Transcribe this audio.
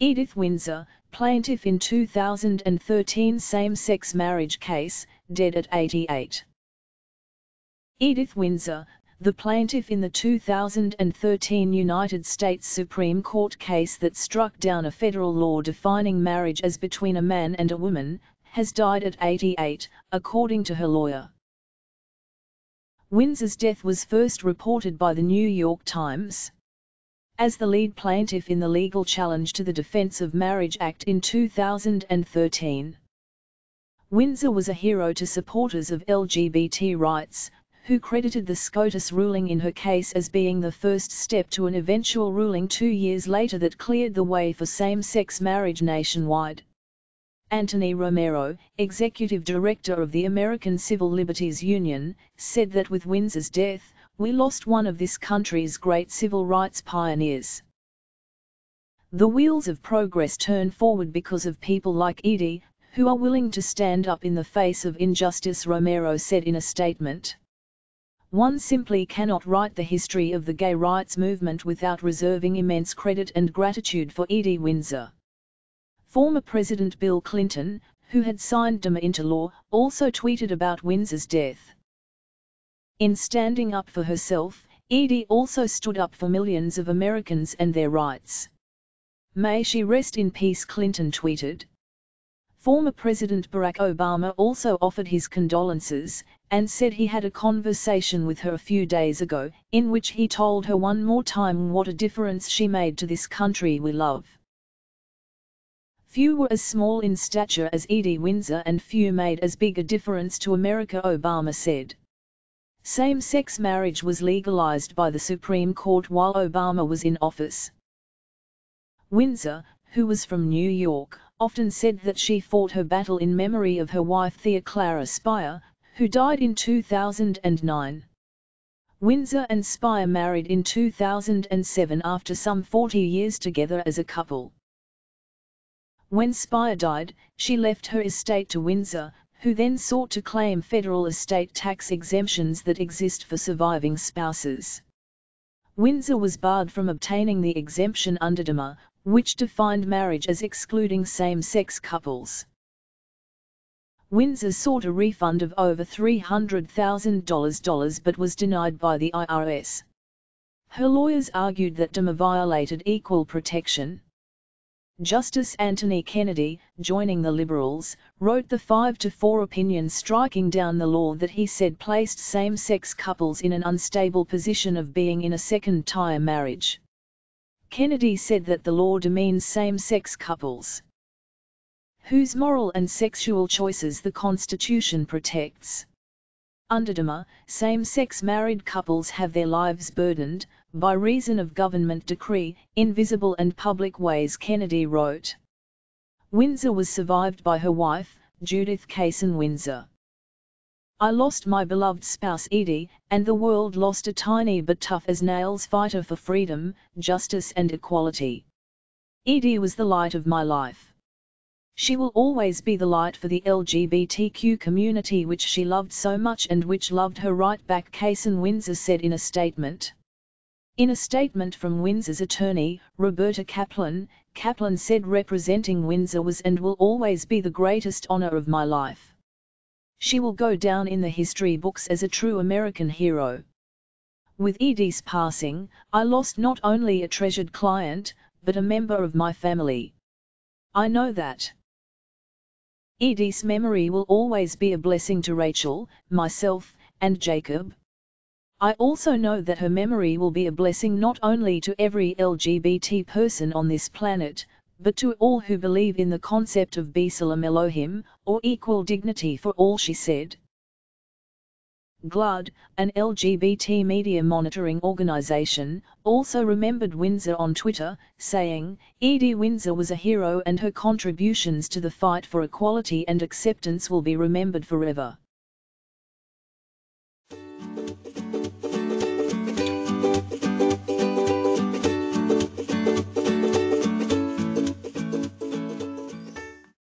Edith Windsor, plaintiff in 2013 same-sex marriage case, dead at 88. Edith Windsor, the plaintiff in the 2013 United States Supreme Court case that struck down a federal law defining marriage as between a man and a woman, has died at 88, according to her lawyer. Windsor's death was first reported by the New York Times. As the lead plaintiff in the legal challenge to the Defense of Marriage Act in 2013. Windsor was a hero to supporters of LGBT rights, who credited the SCOTUS ruling in her case as being the first step to an eventual ruling 2 years later that cleared the way for same-sex marriage nationwide. Anthony Romero, executive director of the American Civil Liberties Union, said that with Windsor's death, we lost one of this country's great civil rights pioneers. The wheels of progress turn forward because of people like Edie, who are willing to stand up in the face of injustice, Romero said in a statement. One simply cannot write the history of the gay rights movement without reserving immense credit and gratitude for Edith Windsor. Former President Bill Clinton, who had signed DOMA into law, also tweeted about Windsor's death. In standing up for herself, Edie also stood up for millions of Americans and their rights. May she rest in peace, Clinton tweeted. Former President Barack Obama also offered his condolences, and said he had a conversation with her a few days ago, in which he told her one more time what a difference she made to this country we love. Few were as small in stature as Edith Windsor, and few made as big a difference to America, Obama said. Same-sex marriage was legalized by the Supreme Court while Obama was in office. Windsor, who was from New York, often said that she fought her battle in memory of her wife Thea Clara Spire, who died in 2009. Windsor and Spire married in 2007 after some 40 years together as a couple. When Spire died, she left her estate to Windsor, who then sought to claim federal estate tax exemptions that exist for surviving spouses. Windsor was barred from obtaining the exemption under DOMA, which defined marriage as excluding same-sex couples. Windsor sought a refund of over $300,000 but was denied by the IRS. Her lawyers argued that DOMA violated equal protection. Justice Anthony Kennedy, joining the liberals, wrote the 5-4 opinion striking down the law that he said placed same-sex couples in an unstable position of being in a second-tier marriage. Kennedy said that the law demeans same-sex couples, whose moral and sexual choices the Constitution protects. Under DOMA, same-sex married couples have their lives burdened, by reason of government decree, in visible and public ways, Kennedy wrote. Windsor was survived by her wife, Judith Kaysen Windsor. I lost my beloved spouse Edie, and the world lost a tiny but tough-as-nails fighter for freedom, justice and equality. Edie was the light of my life. She will always be the light for the LGBTQ community which she loved so much and which loved her right back, Kaysen Windsor said in a statement. In a statement from Windsor's attorney, Roberta Kaplan, Kaplan said representing Windsor was and will always be the greatest honor of my life. She will go down in the history books as a true American hero. With Edie's passing, I lost not only a treasured client, but a member of my family. I know that. Edie's memory will always be a blessing to Rachel, myself, and Jacob. I also know that her memory will be a blessing not only to every LGBT person on this planet, but to all who believe in the concept of B'Tselem Elohim, or equal dignity for all, she said. GLUD, an LGBT media monitoring organization, also remembered Windsor on Twitter, saying, Edith Windsor was a hero and her contributions to the fight for equality and acceptance will be remembered forever.